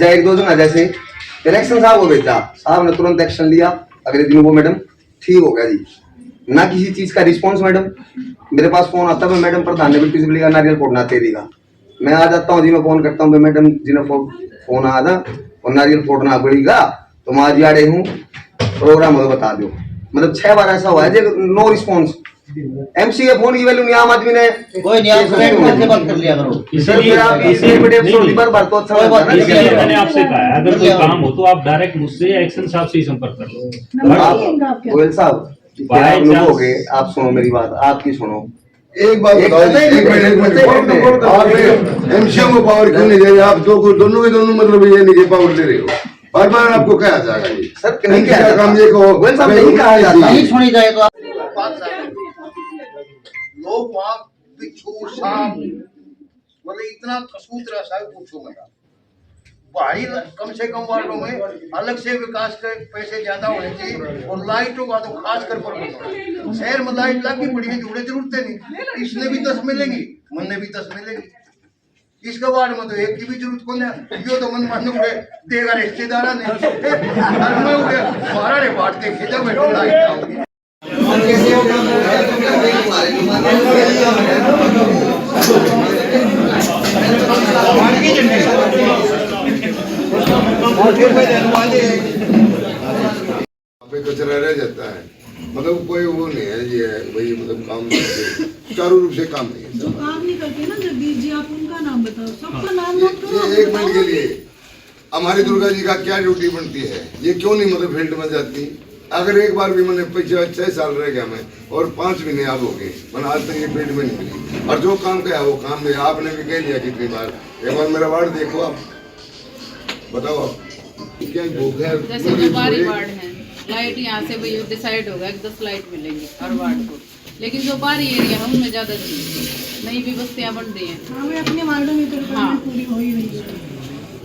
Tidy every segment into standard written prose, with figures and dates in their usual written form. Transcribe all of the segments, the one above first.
एक दो दिन जैसे इलेक्शन साहब को भेजा, साहब ने तुरंत एक्शन लिया, अगले दिन वो मैडम ठीक हो गया जी। ना किसी चीज का रिस्पॉन्स मैडम, मेरे पास फोन आता है मैडम प्रधान ने बिल्कुल बोलेगा नारियल फोड़ना तेरीगा, मैं आ जाता हूँ जी, मैं फोन करता हूँ मैडम जी ने फोन आ था और नारियल फोड़ना पड़ेगा तो मैं आज आड़े हूँ प्रोग्राम हो बता दो। मतलब 6 बार ऐसा हुआ है नो रिस्पॉन्स। एमसी के फोन की वैल्यू नहीं आम आदमी ने कोई नहीं, आप से बात कर लिया करो। इसीलिए आप इसी बड़े एपिसोड पर बात तो अच्छा होता है ना। मैंने आपसे कहा अगर कोई काम हो तो आप डायरेक्ट मुझसे या एक्शन साहब से ही संपर्क कर लो। आप गोयल साहब आप लोग हो गए, आप सुनो मेरी बात, आपकी सुनो। एक बात बताओ, एक मिनट, आप एमसीओ को पावर क्यों नहीं दे रहे? आप दोनों के दोनों मतलब ये नहीं कि पावर दे रहे हो, बार बार आपको क्या जाएगा ये सर? नहीं क्या काम ये कहो, गोयल साहब नहीं कहा जाता, नहीं सुनी जाए तो लोग वहाँ बिच्छू सांप मतलब इतना कसूत रहा है, पूछो मत। बाहरी कम से कम वार्डों में अलग से विकास के पैसे ज्यादा होने चाहिए और लाइटों का तो खास कर शहर में लाइट लगी पड़ी है, जुड़े जरूरतें नहीं, इसने भी 10 मिलेंगी, मन ने भी 10 मिलेंगी। इसका वार्ड में तो एक की भी जरूरत कौन है, यो तो मन मान उड़े देगा रिश्तेदारा ने हमारा ने बांट देखे जब लाइट कचरा रह जाता है, मतलब कोई वो नहीं है ये वही मतलब काम चारों रूप से काम नहीं है। जो काम नहीं करते ना जगदीश जी, आप उनका नाम बताओ, सबका नाम नोट करो। एक मिनट के लिए हमारी दुर्गा जी का क्या ड्यूटी बनती है, ये क्यों नहीं मतलब फील्ड में जाती? अगर एक बार भी मैंने पिछले 6 साल रह गया मैं और 5 महीने अब हो गए, मैंने आज तक ये फील्ड में नहीं मिली और जो काम किया वो काम नहीं। आपने भी कह लिया कितनी बार, एक बार मेरा वार्ड देखो, आप बताओ आप क्या भूख है? जैसे जो बारी वार्ड है, लाइट यहाँ से भी डिसाइड होगा कि 10 लाइट मिलेंगी हर वार्ड को, लेकिन जो बाहरी एरिया है उनमें ज्यादा नई भी बस्तियाँ बन रही हैं। हाँ, वे अपने वार्डों में तो पूरी हो ही रही है।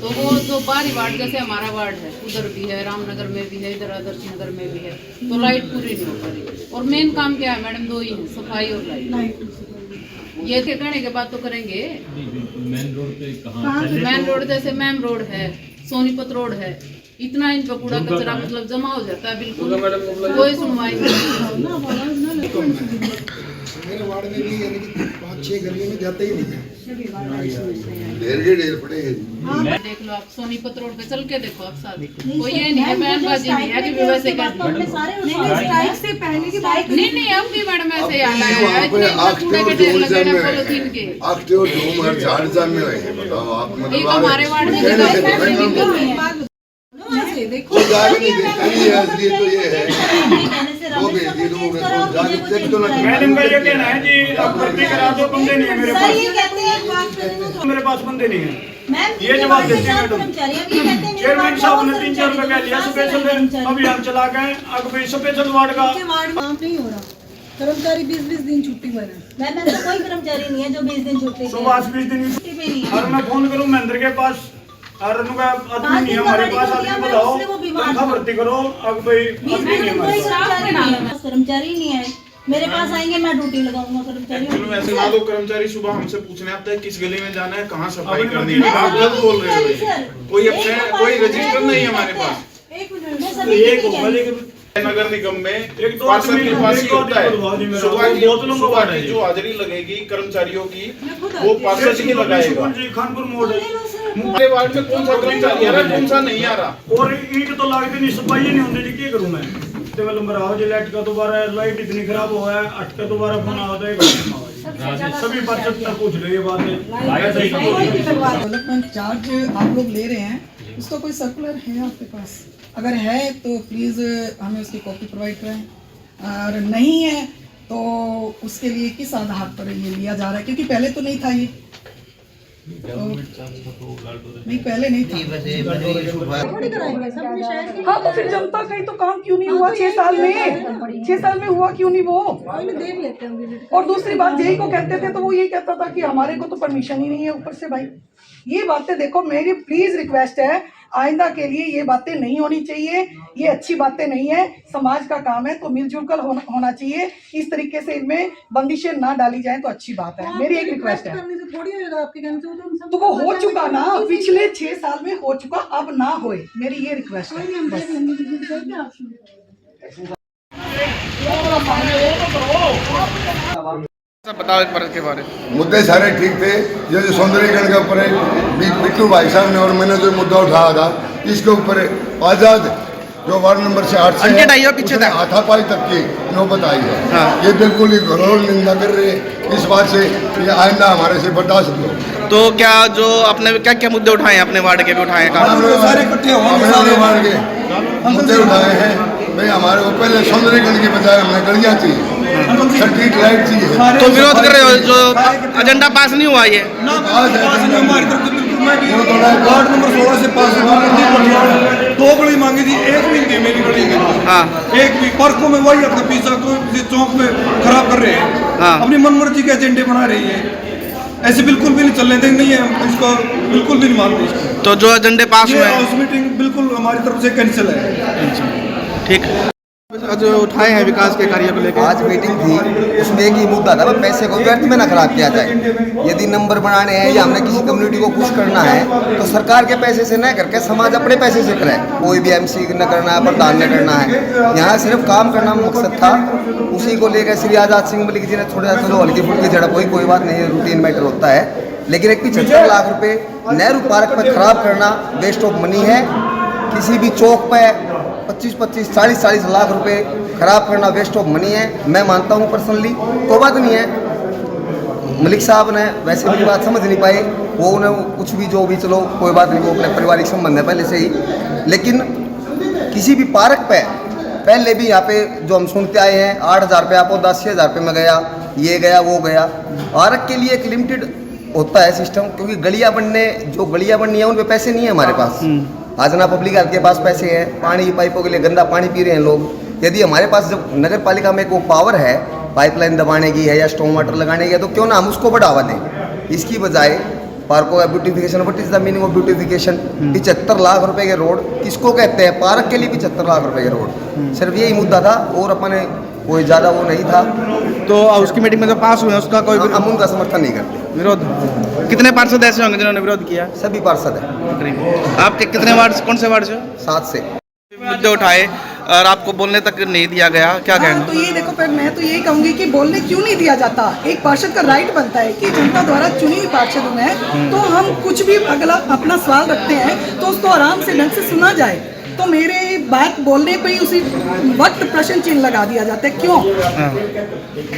तो वो जो बाहरी वार्ड जैसे हमारा वार्ड है उधर भी है, रामनगर में भी है, इधर आदर्श नगर में भी है, तो लाइट पूरी नहीं हो पा रही। और मेन काम क्या है मैडम? 2 ही है, सफाई और लाइट। ये के कहने के बाद तो करेंगे। मेन रोड पे कहाँ? मेन रोड जैसे मैम रोड है, सोनीपत रोड है, इतना इन कूड़ा कचरा मतलब जमा हो जाता है, बिल्कुल कोई सुनवाई नहीं। मेरे वार्ड में भी यानी कि 5-6 गलियों में जाते ही नहीं है, ढेर पड़े हैं। देख लो आप सोनीपत रोड पे चल के देखो आप साथ, कोई ये नहीं है बयानबाजी नहीं है कि वैसे कर स्ट्राइक से पहले की बात नहीं अब भी मैडम ऐसे आना है, इतने कूड़े के ढेर लगे हैं पॉलीथीन के। आखते हो जो हर झाड़ जान में है, बताओ आप मतलब हमारे वार्ड में देखो तो जाके नहीं देखा ये असली तो ये है वो भेज दी लोग जाके चेक तो ना। मैडम का ये कहना है जी आप भर्ती करा दो, बंदे नहीं है मेरे पास। ये कहते हैं बात करने को, मेरे पास बंदे नहीं है, मैम ये जवाब देते हैं मैडम। चेयरमैन साहब ने 3-4 रुपए कह लिया स्पेशल अभियान चला गए, अब भी स्पेशल वार्ड का वार्ड में काम नहीं हो रहा, कर्मचारी 20-20 दिन छुट्टी पर है। मैम ऐसा कोई कर्मचारी नहीं है जो 20 दिन छुट्टी सुबह 20 दिन छुट्टी पे नहीं है। और मैं फोन करूं महेंद्र के पास और उनका आदमी नहीं है हमारे पास, आदमी बताओ तनख्वाह भर्ती करो, अब भाई आदमी नहीं है हमारे पास, कर्मचारी नहीं है। मेरे पास आएंगे, मैं ड्यूटी लगाऊंगा कर्मचारी। ऐसे ना दो कर्मचारी सुबह हमसे पूछने आता है किस गली में जाना है, कहाँ सफाई करनी है, आप गलत बोल रहे हो। कोई कोई रजिस्टर नहीं है हमारे पास। एक होगा लेकिन नगर निगम में एक दो पार्षद के पास ही होता है, सुबह की जो हाजिरी लगेगी कर्मचारियों की वो पार्षद ही लगाएगा। खानपुर मोड़ हमारे वार्ड में कौन सा कर्मचारी आ रहा है, कौन सा नहीं आ रहा? और ईंट तो लागती नहीं, सफाई नहीं होती जी, क्या करूं मैं? टेबल नंबर आओ जी, लाइट का दोबारा लाइट इतनी खराब हुआ है, 8 का दोबारा फोन आता है, सभी पार्षद तक पूछ रहे ये बात है। डेवलपमेंट चार्ज आप लोग ले रहे हैं, उसका कोई सर्कुलर है आपके पास? अगर है तो प्लीज़ हमें उसकी कॉपी प्रोवाइड कराएं, और नहीं है तो उसके लिए किस आधार पर ये लिया जा रहा है? क्योंकि पहले तो नहीं था ये, नहीं पहले नहीं था। हाँ तो फिर जनता कहीं तो काम क्यों नहीं हुआ 6 साल में? 6 साल में हुआ क्यों नहीं वो? देख लेते हैं। और दूसरी बात यही को कहते थे तो वो यही कहता था कि हमारे को तो परमिशन ही नहीं है ऊपर से। भाई ये बातें देखो, मेरी प्लीज रिक्वेस्ट है, आइंदा के लिए ये बातें नहीं होनी चाहिए, ये अच्छी बातें नहीं है। समाज का काम है तो मिलजुल कर होना चाहिए। इस तरीके से इनमें बंदिशें ना डाली जाए तो अच्छी बात है। मेरी एक रिक्वेस्ट है। थोड़ी होगा आपके कहने से, तो वो हो चुका ना, पिछले 6 साल में हो चुका, अब ना होए, मेरी ये रिक्वेस्ट है बस। बताओ एक बार के बारे में। मुद्दे सारे ठीक थे। ये जो सौंदर्यीकरण के ऊपर बिट्टू भाई साहब ने और मैंने जो मुद्दा उठाया था, इसके ऊपर आजाद जो वार्ड नंबर से 8 से पीछे हाथापाई तक की नौबत आई है। हाँ। ये बिल्कुल ही घोर निंदा कर रहे हैं इस बात से। ये आइंदा हमारे से बर्दाश्त नहीं होगा। तो क्या जो आपने क्या क्या मुद्दे उठाए हैं, अपने वार्ड के भी उठाए हैं? सारे इकट्ठे वार्ड के मुद्दे उठाए हैं भाई। हमारे को पहले सौंदर्यीकरण की बजाय हमने गलियाँ चाहिए, स्ट्रीट लाइट चाहिए। तो विरोध कर रहे हो, जो एजेंडा पास नहीं हुआ ये? वार्ड नंबर 16 से पास हुआ, 2 गली मांगी थी, 1 भी नहीं मेरी गली में। हाँ। एक भी पार्कों में वही अपने पीछा को चौक में खराब कर रहे हैं। हाँ। अपनी मनमर्जी के एजेंडे बना रही है। ऐसे बिल्कुल भी नहीं चलने देंगे, नहीं है इसको, बिल्कुल भी नहीं मानते इसको। तो जो एजेंडे पास हुए हाउस मीटिंग बिल्कुल हमारी तरफ से कैंसिल है। ठीक है। जो उठाए हैं विकास के कार्य को लेकर आज मीटिंग थी, उसमें एक ही मुद्दा था, पैसे को व्यर्थ में ना खराब किया जाए। यदि नंबर बनाने हैं या हमने किसी कम्युनिटी को खुश करना है तो सरकार के पैसे से न करके समाज अपने पैसे से करे। कोई भी MC न करना है, प्रधान न करना है, यहाँ सिर्फ काम करना मकसद था। उसी को लेकर श्री आजाद सिंह मलिक जी ने थोड़ा सा चलो हल्की फुल्की झड़प हुई, कोई बात नहीं, रूटीन मैटर होता है। लेकिन एक 75 लाख रुपये नेहरू पार्क पर खराब करना वेस्ट ऑफ मनी है। किसी भी चौक पर 25-25, 40-40 लाख रुपए खराब करना वेस्ट ऑफ मनी है। मैं मानता हूँ पर्सनली, कोई बात नहीं है। मलिक साहब ने वैसे मेरी बात समझ नहीं पाए, वो उन्हें कुछ भी जो भी चलो कोई बात नहीं, वो अपने पारिवारिक संबंध है पहले से ही। लेकिन किसी भी पार्क पे पहले भी यहाँ पे जो हम सुनते आए हैं 8,000 रुपये आपको 10,000 रुपये में गया, ये गया वो गया। पार्क के लिए एक लिमिटेड होता है सिस्टम, क्योंकि गलियाँ बननी है उन पर पैसे नहीं है हमारे पास। आज ना पब्लिक के पास पैसे हैं, पानी की पाइपों के लिए गंदा पानी पी रहे हैं लोग। यदि हमारे पास जब नगर पालिका में कोई पावर है पाइपलाइन दबाने की है या स्टॉर्म वाटर लगाने की है, तो क्यों ना हम उसको बढ़ावा दें। इसकी बजाय पार्कों का beautification, what is the meaning of beautification? 75 lakh रुपए के रोड किसको कहते हैं? पार्क के लिए 75 लाख रुपए के रोड, सिर्फ यही मुद्दा था और अपने कोई ज़्यादा वो नहीं था। तो उसकी मीटिंग में जो पास हुए उसका कोई हम उनका समर्थन नहीं करते। विरोध कितने पार्षद ऐसे होंगे जिन्होंने विरोध किया? सभी पार्षद हैं। आपके कितने वार्ड, कौन से वार्ड से? 7 से। मुद्दे उठाए और आपको बोलने तक नहीं दिया गया, क्या कहना? तो ये देखो, पर मैं तो यही कहूंगी कि बोलने क्यों नहीं दिया जाता। एक पार्षद का राइट बनता है कि जनता द्वारा चुनी हुई पार्षद में, तो हम कुछ भी अगला अपना सवाल रखते हैं तो उसको आराम से ढंग से सुना जाए। तो मेरे बात बोलने पे ही उसी वक्त प्रश्न चिन्ह लगा दिया जाता है, क्यों?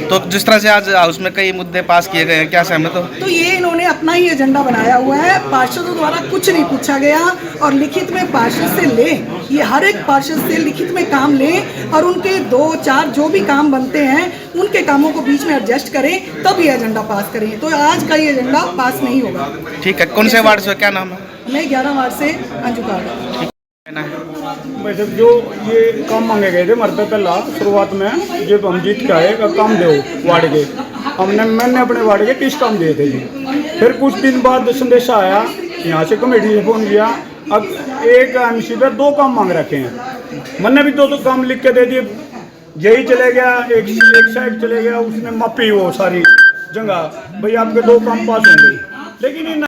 तो जिस तरह से आज हाउस में कई मुद्दे पास किए गए हैं, क्या सहमत हो? तो ये इन्होंने अपना ही एजेंडा बनाया हुआ है। पार्षदों द्वारा कुछ नहीं पूछा गया और लिखित में पार्षद से ले, ये हर एक पार्षद से लिखित में काम लें और उनके 2-4 जो भी काम बनते हैं उनके कामों को बीच में एडजस्ट करें, तब ये एजेंडा पास करें। तो आज का ये एजेंडा पास नहीं होगा। ठीक है। कौन से वार्ड से, क्या नाम है? मैं 11 वार्ड से अंजू कार्ड। वैसे जो ये काम मांगे गए थे हमारे पे पहला शुरुआत में, जब हम जीत के आए का काम दो वार्ड के, मैंने अपने वार्ड के 30 काम दिए थे जी। फिर कुछ दिन बाद संदेशा आया यहाँ से, कमेटी से फोन किया, अब एक MC पे 2 काम मांग रखे हैं। मैंने भी 2 काम लिख के दे दिए, यही चले गया, एक साइड चले गया, उसने मापी वो सारी जगह, भाई आपके 2 काम पास होंगे। लेकिन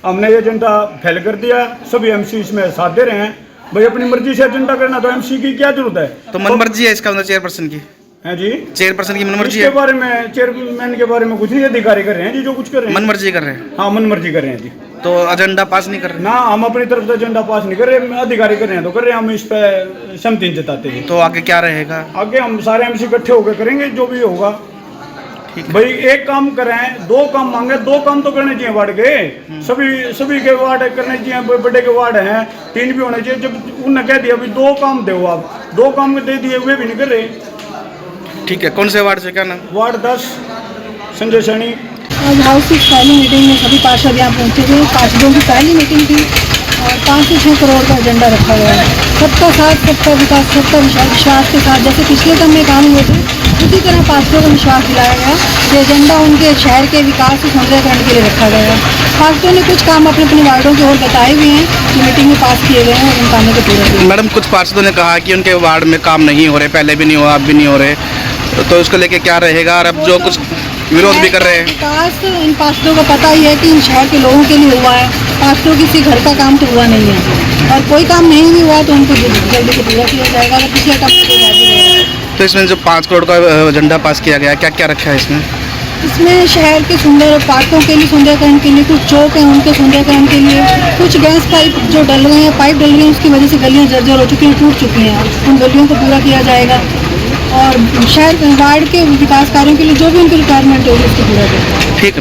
हमने ये एजेंडा फेल कर दिया। सभी MC इसमें साथ दे रहे हैं, भाई अपनी मर्जी से एजेंडा करना, तो MC की क्या जरूरत है? तो मनमर्जी है इसका मतलब चेयरपर्सन की? है जी, चेयरपर्सन की मनमर्जी है। इसके बारे में, चेयरमैन के बारे में कुछ नहीं, अधिकारी कर रहे हैं जी जो कुछ कर रहे हैं। मनमर्जी कर रहे हैं? हाँ, मनमर्जी कर रहे हैं जी। तो एजेंडा पास नहीं कर रहे ना, हम अपनी तरफ से एजेंडा पास नहीं कर रहे, अधिकारी कर रहे हैं तो कर रहे हैं, हम इस पे सहमति नहीं जताते हैं। तो आगे क्या रहेगा? आगे हम सारे MC इकट्ठे होकर करेंगे जो भी होगा। भाई एक काम करें, 2 काम मांगे, 2 काम तो करने चाहिए वार्ड के, सभी के वार्ड करने चाहिए, बड़े के वार्ड हैं 3 भी होने चाहिए। जब उन्होंने कह दिया भाई 2 काम दो, आप 2 काम दे दिए, वे भी नहीं कर रहे। ठीक है। कौन से वार्ड से, क्या नाम? वार्ड 10 संजय सैनी। आज हाउस की पहली मीटिंग में सभी पार्षद यहाँ पहुँचे थे। पार्षदों की पहली मीटिंग थी और 5 से 6 करोड़ का एजेंडा रखा गया है। सबका साथ, सबका विकास, सबका विश्वास के साथ, जैसे पिछले टर्म में काम हुए थे उसी तरह पार्षदों को विश्वास दिलाया गया कि एजेंडा उनके शहर के विकास और सौंदर्यीकरण के लिए रखा गया है। पार्षदों ने कुछ काम अपने अपने वार्डों के और बताए हुए हैं कि मीटिंग में पास किए गए हैं और उन कामों को पूरा किया। मैडम कुछ पार्षदों ने कहा कि उनके वार्ड में काम नहीं हो रहे, पहले भी नहीं हुआ, अब भी नहीं हो रहे, तो इसको लेके क्या रहेगा? और अब जो कुछ विरोध भी कर रहे हैं। विकास इन पार्षदों को पता ही है कि इन शहर के लोगों के लिए हुआ है, पार्षदों किसी घर का काम तो हुआ नहीं है, और कोई काम नहीं भी हुआ तो उनको जल्दी से पूरा किया जाएगा। अगर पिछले काम को तो इसमें जो 5 करोड़ का एजेंडा पास किया गया, क्या क्या रखा है इसमें? इसमें शहर के सुंदर पार्कों के लिए सुंदरीकरण के लिए, कुछ चौक हैं उनके सुंदरीकरण के लिए, कुछ गैस पाइप जो डल रहे हैं, पाइप डल रही है उसकी वजह से गलियां जर्जर हो चुकी हैं, टूट चुकी हैं, उन गलियों को पूरा किया जाएगा। और शहर वार्ड के विकास कार्यों के लिए जो भी उनकी रिक्वायरमेंट होगी उसको पूरा करेंगे। ठीक है।